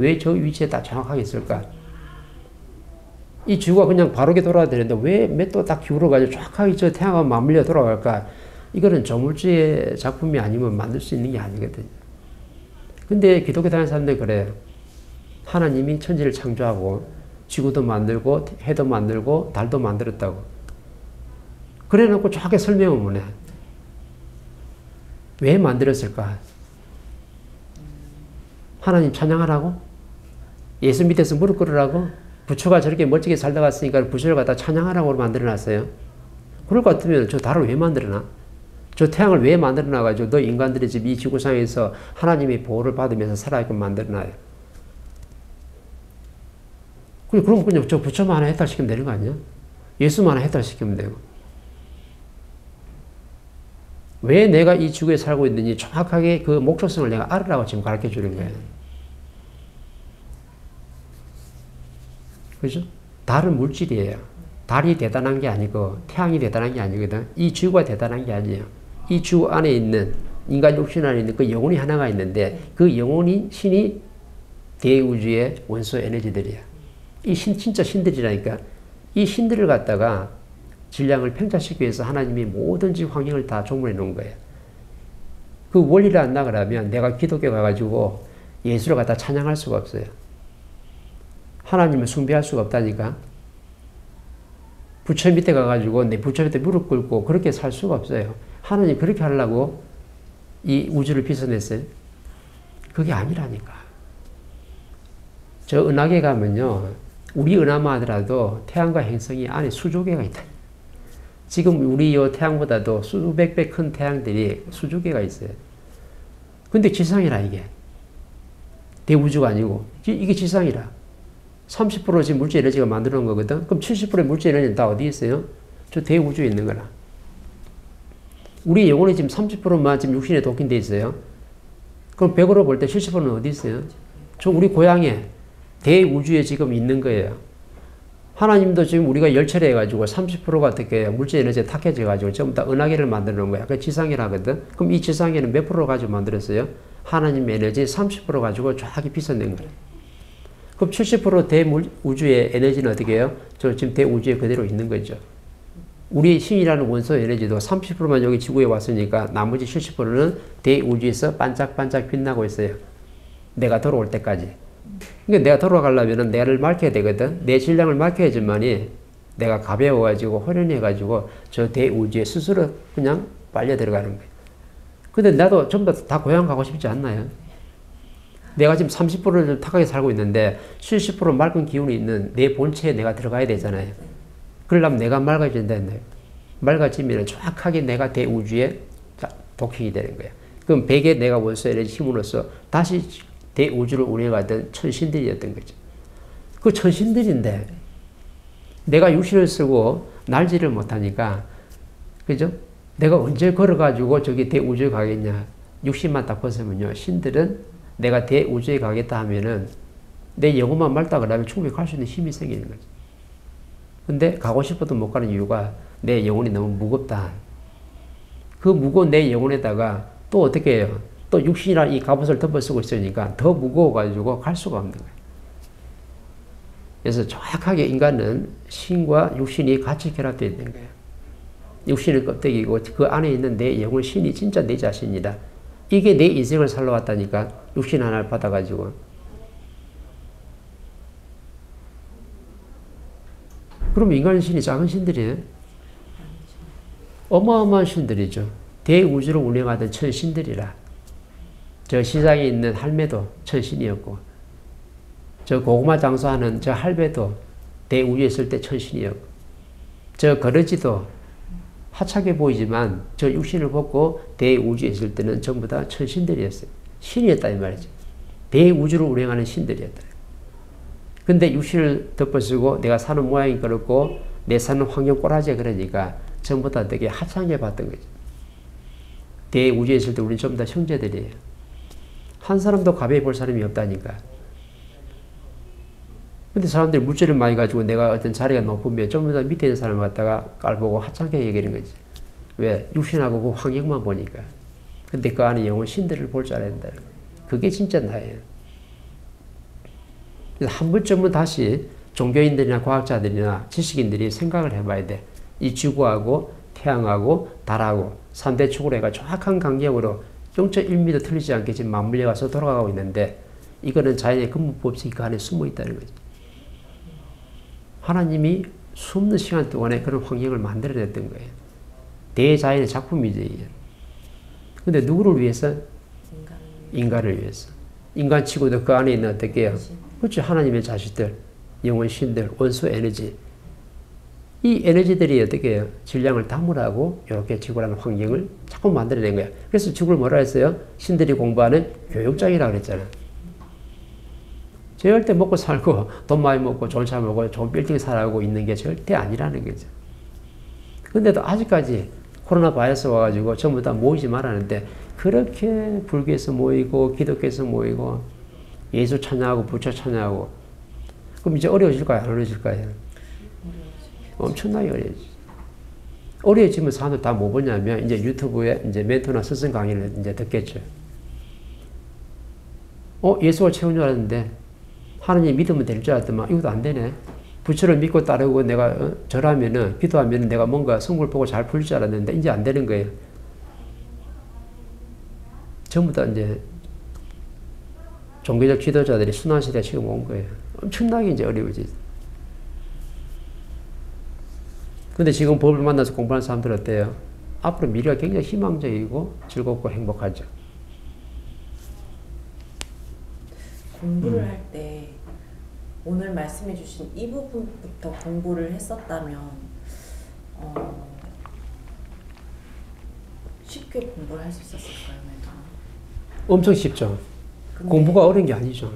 왜 저 위치에 딱 정확하게 있을까? 이 지구가 그냥 바르게 돌아야 되는데 왜 몇 도 딱 기울어가지고 정확하게 저 태양과 맞물려 돌아갈까? 이거는 조물주의 작품이 아니면 만들 수 있는 게 아니거든요. 근데 기독교 다니는 사람들이 그래요. 하나님이 천지를 창조하고 지구도 만들고 해도 만들고 달도 만들었다고. 그래 놓고 정확하게 설명을 못해. 왜 만들었을까? 하나님 찬양하라고? 예수 밑에서 무릎 꿇으라고? 부처가 저렇게 멋지게 살다 갔으니까 부처를 갖다 찬양하라고 만들어놨어요. 그럴 것 같으면 저 달을 왜 만들어놔? 저 태양을 왜 만들어놔가지고 너 인간들이 지금 이 지구상에서 하나님의 보호를 받으면서 살아있게 만들어놔요. 그럼 그냥 저 부처만 하나 해탈시키면 되는 거 아니야? 예수만 하나 해탈시키면 되고. 왜 내가 이 지구에 살고 있는지 정확하게 그 목적성을 내가 알으라고 지금 가르쳐 주는 거예요. 그죠? 달은 물질이에요. 달이 대단한 게 아니고 태양이 대단한 게 아니거든. 이 지구가 대단한 게 아니에요. 이 지구 안에 있는 인간 육신 안에 있는 그 영혼이 하나가 있는데 그 영혼이 신이 대우주의 원소 에너지들이야. 이 진짜 신들이라니까. 이 신들을 갖다가 질량을 평자시키기 위해서 하나님이 모든 환경을 다 조물해 놓은 거예요. 그 원리를 안다 그러면 내가 기독교 가가지고 예수를 갖다 찬양할 수가 없어요. 하나님을 숭배할 수가 없다니까. 부처 밑에 가가지고 내 부처 밑에 무릎 꿇고 그렇게 살 수가 없어요. 하나님 그렇게 하려고 이 우주를 빚어냈어요. 그게 아니라니까. 저 은하계 가면요. 우리 은하만 하더라도 태양과 행성이 안에 수조 개가 있다. 지금 우리 요 태양보다도 수백 배 큰 태양들이 수조 개가 있어요. 근데 지상이라 이게. 대우주가 아니고 이게 지상이라. 30% 지금 물질 에너지가 만들어 놓은 거거든. 그럼 70%의 물질 에너지는 다 어디 있어요? 저 대우주에 있는 거라. 우리 영혼이 지금 30%만 지금 육신에 독인돼 있어요. 그럼 100으로 볼 때 70%는 어디 있어요? 저 우리 고향에 대우주에 지금 있는 거예요. 하나님도 지금 우리가 열처리 해가지고 30%가 어떻게 물질 에너지에 탁해져가지고 전부 다 은하계를 만들어 놓은 거야. 그 지상이라거든. 그럼 이 지상에는 몇 프로 가지고 만들었어요? 하나님 에너지 30% 가지고 쫙 빚어낸 거예요. 그럼 70% 대우주의 에너지는 어떻게 해요? 저 지금 대우주에 그대로 있는 거죠. 우리 신이라는 원소 에너지도 30%만 여기 지구에 왔으니까 나머지 70%는 대우주에서 반짝반짝 빛나고 있어요. 내가 돌아올 때까지. 그러니까 내가 돌아가려면 내를 밝혀야 되거든. 내 질량을 밝혀야지만이 내가 가벼워가지고 호련해가지고 저 대우주에 스스로 그냥 빨려 들어가는 거예요. 근데 나도 전부 다 고향 가고 싶지 않나요? 내가 지금 30%를 탁하게 살고 있는데 70% 맑은 기운이 있는 내 본체에 내가 들어가야 되잖아요. 그러려면 내가 맑아져야 된다. 맑아지면 정확하게 내가 대우주에 도킹이 되는 거야. 그럼 100에 내가 원소 에너지 힘으로써 다시 대우주를 운영하던 천신들이었던 거죠. 그 천신들인데 내가 육신을 쓰고 날지를 못하니까 그죠? 내가 언제 걸어가지고 저기 대우주에 가겠냐. 육신만 딱 벗으면요. 신들은 내가 대우주에 가겠다 하면은 내 영혼만 맑다 그러면 충분히 갈 수 있는 힘이 생기는 거죠. 근데 가고 싶어도 못 가는 이유가 내 영혼이 너무 무겁다. 그 무거운 내 영혼에다가 또 어떻게 해요? 또 육신이라는 이 갑옷을 덮어쓰고 있으니까 더 무거워가지고 갈 수가 없는 거예요. 그래서 정확하게 인간은 신과 육신이 같이 결합되어 있는 거예요. 육신은 껍데기고 그 안에 있는 내 영혼 신이 진짜 내 자신이다. 이게 내 인생을 살러왔다니까. 육신 하나를 받아가지고. 그럼 인간 신이 작은 신들이에요? 어마어마한 신들이죠. 대우주를 운영하던 천신들이라. 저 시장에 있는 할매도 천신이었고, 저 고구마 장사하는 저 할배도 대우주에 있을 때 천신이었고, 저 거러지도 하찮게 보이지만 저 육신을 벗고 대우주에 있을 때는 전부 다 천신들이었어요. 신이었다 이 말이죠. 대우주를 운영하는 신들이었다. 근데 육신을 덮어쓰고 내가 사는 모양이 그렇고 내 사는 환경 꼬라지가 그러니까 전부 다 되게 하찮게 봤던 거죠. 대우주에 있을 때 우리는 전부 다 형제들이에요. 한 사람도 가벼이 볼 사람이 없다니까. 근데 사람들이 물질을 많이 가지고 내가 어떤 자리가 높으면 전부 다 밑에 있는 사람을 갖다가 깔보고 하찮게 얘기하는 거지. 왜? 육신하고 그 환경만 보니까. 근데 그 안에 영혼 신들을 볼 줄 알아야 된다. 그게 진짜 나예요. 그래서 한 번쯤은 다시 종교인들이나 과학자들이나 지식인들이 생각을 해봐야 돼. 이 지구하고 태양하고 달하고 3대 축으로 해가 정확한 간격으로 0.1m 틀리지 않게 지금 맞물려 가서 돌아가고 있는데 이거는 자연의 근본 법칙이 그 안에 숨어 있다는 거죠. 하나님이 수없는 시간 동안에 그런 환경을 만들어냈던 거예요. 대자연의 작품이죠, 이게. 근데 누구를 위해서? 인간을 위해서. 인간치고도 그 안에 있는 어떻게 해요? 그렇죠. 하나님의 자식들, 영원 신들, 원소 에너지. 이 에너지들이 어떻게 해요? 질량을 담으라고 이렇게 지구라는 환경을 자꾸 만들어낸 거예요. 그래서 지구를 뭐라 했어요? 신들이 공부하는 교육장이라고 그랬잖아요. 절대 먹고 살고 돈 많이 먹고 좋은 차 먹고 좋은 빌딩 살고 있는 게 절대 아니라는 거죠. 근데도 아직까지 코로나 바이러스 와가지고 전부 다 모이지 말라는데 그렇게 불교에서 모이고 기독교에서 모이고 예수 찬양하고 부처 찬양하고 그럼 이제 어려워질까요? 안 어려워질까요? 엄청나게 어려워지죠. 어려워지면 사람들 다 뭐 보냐면 이제 유튜브에 이제 멘토나 스승 강의를 이제 듣겠죠. 예수가 최고인 줄 알았는데 하나님 믿으면 될 줄 알았더만 이것도 안 되네. 부처를 믿고 따르고 내가 절하면은 기도하면은 내가 뭔가 성불 보고 잘 풀릴 줄 알았는데 이제 안 되는 거예요. 전부 다 이제 종교적 지도자들이 순환시대에 지금 온 거예요. 엄청나게 이제 어려워지죠. 근데 지금 법을 만나서 공부하는 사람들은 어때요? 앞으로 미래가 굉장히 희망적이고 즐겁고 행복하죠. 공부를 할 때 오늘 말씀해 주신 이 부분부터 공부를 했었다면 쉽게 공부를 할 수 있었을까요? 엄청 쉽죠. 공부가 어려운 게 아니죠.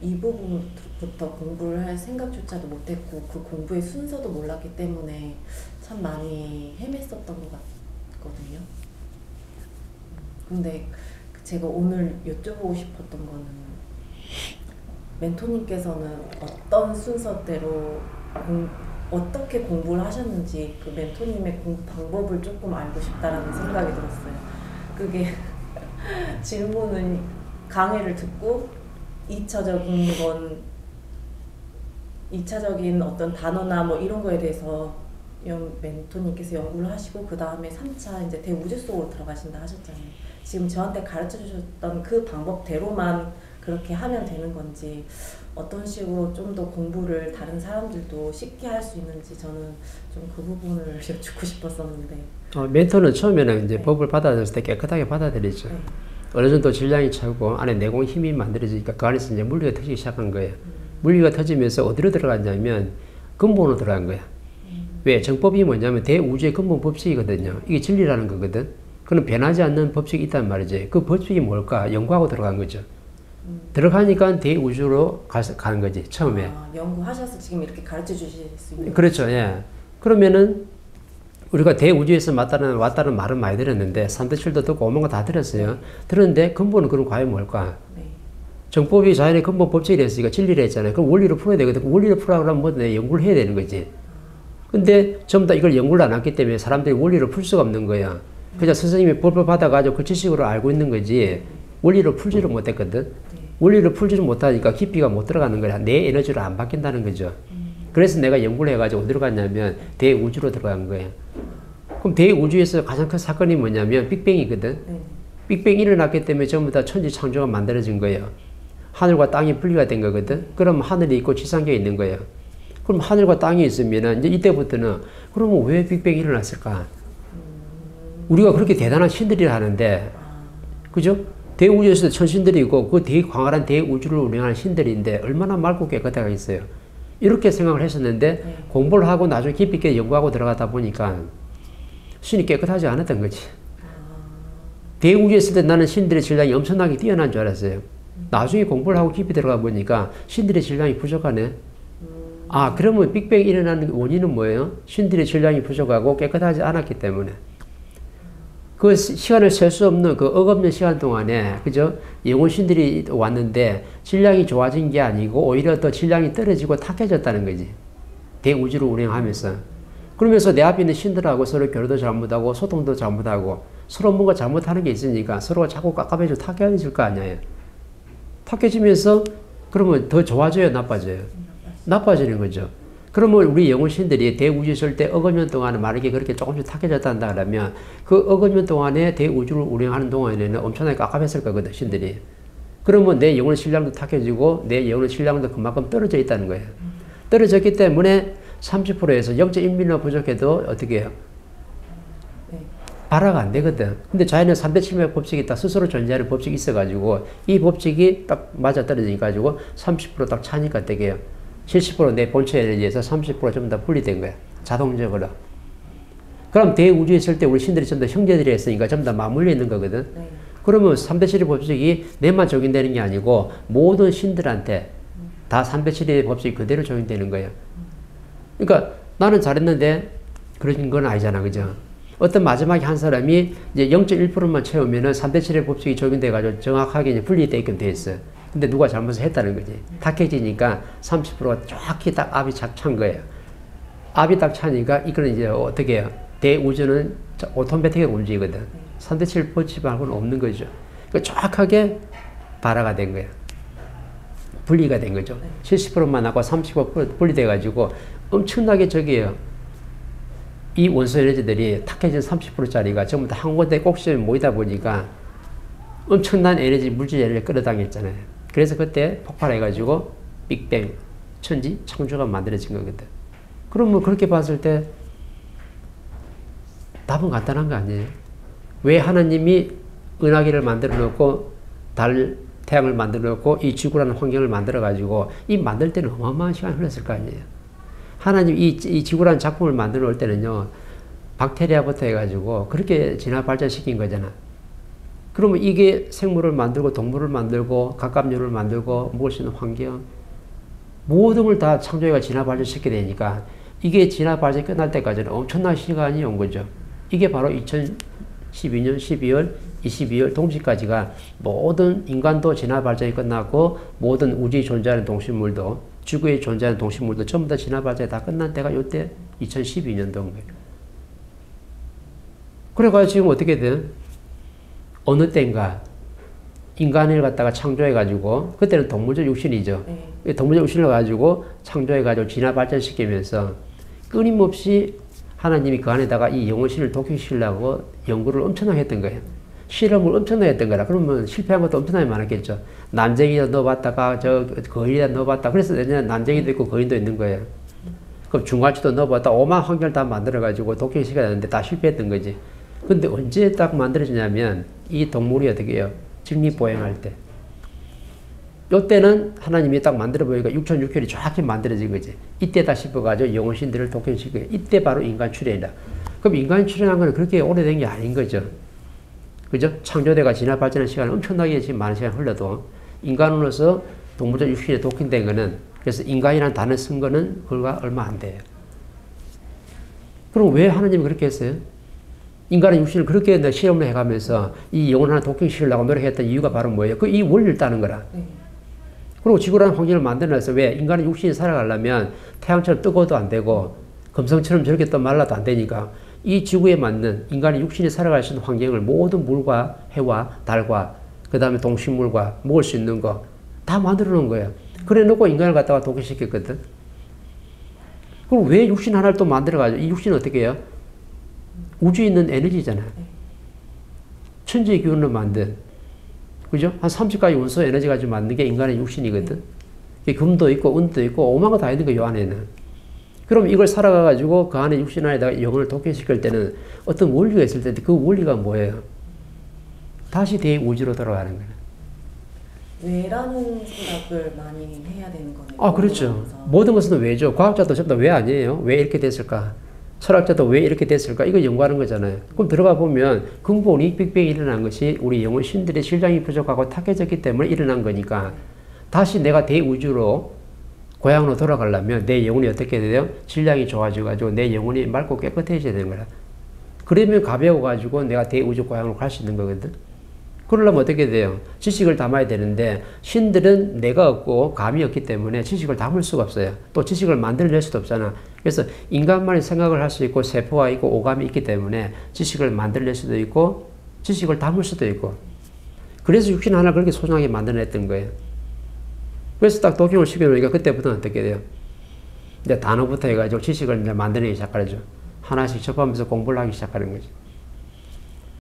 이 부분부터 공부를 할 생각조차도 못했고 그 공부의 순서도 몰랐기 때문에 참 많이 헤맸었던 것 같거든요. 근데 제가 오늘 여쭤보고 싶었던 거는 멘토님께서는 어떤 순서대로 어떻게 공부를 하셨는지 그 멘토님의 공부 방법을 조금 알고 싶다라는 생각이 들었어요. 그게 질문은 강의를 듣고 2차적인 어떤 단어나 뭐 이런 거에 대해서 멘토님께서 연구를 하시고 그 다음에 3차 이제 대우주 속으로 들어가신다 하셨잖아요. 지금 저한테 가르쳐 주셨던 그 방법대로만 그렇게 하면 되는 건지 어떤 식으로 좀 더 공부를 다른 사람들도 쉽게 할 수 있는지 저는 좀 그 부분을 여쭙고 싶었었는데. 멘토는 처음에는 이제 법을 받아들였을 때 깨끗하게 받아들이죠. 네. 어느 정도 질량이 차고 안에 내공 힘이 만들어지니까 그 안에서 이제 물리가 터지기 시작한 거예요. 물리가 터지면서 어디로 들어갔냐면 근본으로 들어간 거야. 왜? 정법이 뭐냐면 대우주의 근본 법칙이거든요. 이게 진리라는 거거든. 그럼 변하지 않는 법칙이 있단 말이지. 그 법칙이 뭘까? 연구하고 들어간 거죠. 들어가니까 대우주로 가는 거지, 처음에. 연구하셔서 지금 이렇게 가르쳐 주실 수 있는 그렇죠, 예. 그러면은, 우리가 대우주에서 왔다는 말은 많이 들었는데, 3대 7도 듣고 오만 거 다 들었어요. 들었는데, 근본은 그럼 과연 뭘까? 네. 정법이 자연의 근본 법칙이 됐으니까 진리를 했잖아요. 그럼 원리를 풀어야 되거든. 원리를 풀으라고 하면 뭐 연구를 해야 되는 거지. 근데 전부 다 이걸 연구를 안 했기 때문에 사람들이 원리를 풀 수가 없는 거야. 그냥 선생님이 법을 받아가지고 그 지식으로 알고 있는 거지, 원리를 풀지를 못했거든. 원리를 풀지를 못하니까 깊이가 못 들어가는 거야. 내 에너지로 안 바뀐다는 거죠. 그래서 내가 연구를 해가지고 어디로 갔냐면 대우주로 들어간 거예요. 그럼 대우주에서 가장 큰 사건이 뭐냐면 빅뱅이거든. 빅뱅이 일어났기 때문에 전부 다 천지 창조가 만들어진 거예요. 하늘과 땅이 분리가 된 거거든. 그럼 하늘이 있고 지상계에 있는 거예요. 그럼 하늘과 땅이 있으면 이제 이때부터는 그러면 왜 빅뱅이 일어났을까? 우리가 그렇게 대단한 신들이라 하는데, 그죠? 대우주에서도 천신들이 있고 그 광활한 대우주를 운영하는 신들인데 얼마나 맑고 깨끗하겠어요. 이렇게 생각을 했었는데 공부를 하고 나중에 깊이 있게 연구하고 들어가다 보니까 신이 깨끗하지 않았던 거지. 대우주에 있을 때 나는 신들의 질량이 엄청나게 뛰어난 줄 알았어요. 나중에 공부를 하고 깊이 들어가 보니까 신들의 질량이 부족하네. 그러면 빅뱅이 일어나는 원인은 뭐예요? 신들의 질량이 부족하고 깨끗하지 않았기 때문에. 그 시간을 셀 수 없는 그 억없는 시간 동안에, 그죠? 영혼신들이 왔는데 질량이 좋아진 게 아니고 오히려 더 질량이 떨어지고 탁해졌다는 거지. 대우주를 운행하면서. 그러면서 내 앞에 있는 신들하고 서로 교류도 잘못하고 소통도 잘못하고 서로 뭔가 잘못하는 게 있으니까 서로가 자꾸 깝깝해지고 탁해질 거 아니에요. 탁해지면서 그러면 더 좋아져요, 나빠져요? 나빠지는 거죠. 그러면 우리 영혼신들이 대우주 있을 때 억여년 동안에 만약에 그렇게 조금씩 탁해졌다 그러면 그 억여년 동안에 대우주를 운행하는 동안에는 엄청나게 깝깝했을 거거든, 신들이. 그러면 내 영혼의 신량도 탁해지고 내 영혼의 신량도 그만큼 떨어져 있다는 거예요. 떨어졌기 때문에 30%에서 0.1mm 부족해도 어떻게 해요? 발화가 안 되거든. 근데 자연의 3대 칠맥 법칙이 딱 스스로 존재하는 법칙이 있어가지고 이 법칙이 딱 맞아 떨어지니까 30%딱 차니까 되게요. 70% 내 본체 에너지에서 30% 전부 다 분리된 거야. 자동적으로. 그럼 대우주에 있을 때 우리 신들이 전부 다 형제들이 했으니까 전부 다 맞물려 있는 거거든. 네. 그러면 3대 7의 법칙이 내만 적용되는 게 아니고 모든 신들한테 다 3대 7의 법칙이 그대로 적용되는 거예요. 그러니까 나는 잘했는데 그런 건 아니잖아. 그죠? 어떤 마지막에 한 사람이 이제 0.1%만 채우면은 3대 7의 법칙이 적용돼가지고 정확하게 이제 분리되게끔 돼 있어요. 근데 누가 잘못을 했다는 거지. 탁해지니까 30%가 정확히 딱 압이 착찬 거예요. 압이 딱 차니까 이거는 이제 어떻게 해요? 대우주는 오토매틱으로 움직이거든. 3대 7 법칙 말고는 없는 거죠. 그러니까 정확하게 발화가 된 거야. 분리가 된 거죠. 70%만 하고 30% 분리돼가지고 엄청나게 저기에요. 이 원소 에너지들이 탁해진 30%짜리가 전부 다 한 곳에 꼭지점에 모이다 보니까 엄청난 에너지, 물질 에너지를 끌어당겼잖아요. 그래서 그때 폭발해가지고 빅뱅, 천지, 창조가 만들어진 거거든. 그러면 그렇게 봤을 때 답은 간단한 거 아니에요? 왜 하나님이 은하계를 만들어 놓고 태양을 만들어 놓고 이 지구라는 환경을 만들어 가지고 이 만들 때는 어마어마한 시간이 흘렀을 거 아니에요? 하나님 이 지구라는 작품을 만들어 놓을 때는요, 박테리아부터 해가지고 그렇게 진화 발전시킨 거잖아. 그러면 이게 생물을 만들고 동물을 만들고 갑각류를 만들고 먹을 수 있는 환경 모든 걸 다 창조해가 진화 발전시키게 되니까 이게 진화 발전이 끝날 때까지는 엄청난 시간이 온 거죠. 이게 바로 2012년 12월 22월 동시까지가 모든 인간도 진화 발전이 끝났고 모든 우주에 존재하는 동식물도 지구에 존재하는 동식물도 전부 다 진화 발전이 다 끝난 때가 이때 2012년도인 거예요. 그래가지고 지금 어떻게 돼? 어느 때인가 인간을 갖다가 창조해가지고 그때는 동물적 육신이죠. 동물적 육신을 가지고 창조해가지고 진화 발전시키면서 끊임없이 하나님이 그 안에다가 이 영혼신을 독행시키려고 연구를 엄청나게 했던 거예요. 실험을 엄청나게 했던 거라. 그러면 실패한 것도 엄청나게 많았겠죠. 난쟁이도 넣어봤다가 거인에다 넣어봤다. 그래서 내년 난쟁이도 있고 거인도 있는 거예요. 그럼 중화치도 넣어봤다. 오만 환경을 다 만들어가지고 독행시켜야 되는데 다 실패했던 거지. 근데 언제 딱 만들어지냐면 이 동물이 어떻게 해요? 직립보행할 때. 이때는 하나님이 딱 만들어 보니까 육천육혈이 정확히 만들어진 거지. 이때다 싶어가지고 영혼신들을 독행시켜요. 이때 바로 인간 출현이다. 그럼 인간이 출현한 건 그렇게 오래된 게 아닌 거죠. 그죠? 창조대가 진화 발전한 시간은 엄청나게 지금 많은 시간이 흘러도 인간으로서 동물적 육신에 독행된 거는 그래서 인간이라는 단어 쓴 거는 그거가 얼마 안 돼요. 그럼 왜 하나님이 그렇게 했어요? 인간의 육신을 그렇게 실험을 해가면서 이 영혼 하나 독행시키려고 노력했던 이유가 바로 뭐예요? 그 이 원리를 따는 거라. 그리고 지구라는 환경을 만들어내서 왜 인간의 육신이 살아가려면 태양처럼 뜨거워도 안 되고 금성처럼 저렇게 또 말라도 안 되니까 이 지구에 맞는 인간의 육신이 살아갈 수 있는 환경을 모든 물과 해와 달과 그 다음에 동식물과 먹을 수 있는 거 다 만들어 놓은 거예요. 그래 놓고 인간을 갖다가 독행시켰거든. 그럼 왜 육신 하나를 또 만들어가지고 이 육신은 어떻게 해요? 우주에 있는 에너지잖아요. 천지의 기운으로 만든, 그죠? 한 30가지 원소 에너지 가지고 만든 게 인간의 육신이거든. 금도 있고, 은도 있고, 오만 거 다 있는 거예요, 이 안에는. 그럼 이걸 살아가가지고 그 안에 육신 안에다가 영혼을 독행시킬 때는 어떤 원리가 있을 텐데 그 원리가 뭐예요? 다시 대우주로 돌아가는 거예요. 왜라는 생각을 많이 해야 되는 거네요. 아, 그렇죠. 모든 것은 왜죠. 과학자도 전부 다 왜 아니에요? 왜 이렇게 됐을까? 철학자도 왜 이렇게 됐을까? 이거 연구하는 거잖아요. 그럼 들어가 보면 근본이 빅뱅이 일어난 것이 우리 영혼 신들의 실장이 부족하고 탁해졌기 때문에 일어난 거니까 다시 내가 대우주로 고향으로 돌아가려면 내 영혼이 어떻게 돼요? 질량이 좋아져가지고 내 영혼이 맑고 깨끗해져야 되는 거야. 그러면 가벼워가지고 내가 대우주 고향으로 갈 수 있는 거거든. 그러려면 어떻게 돼요? 지식을 담아야 되는데 신들은 내가 없고 감이 없기 때문에 지식을 담을 수가 없어요. 또 지식을 만들어낼 수도 없잖아. 그래서 인간만이 생각을 할 수 있고 세포가 있고 오감이 있기 때문에 지식을 만들어낼 수도 있고 지식을 담을 수도 있고 그래서 육신 하나 그렇게 소중하게 만들어냈던 거예요. 그래서 딱 도킹을 시켜놓으니까 그때부터는 어떻게 돼요? 이제 단어부터 해가지고 지식을 이제 만들기 시작하죠. 하나씩 접하면서 공부를 하기 시작하는 거지.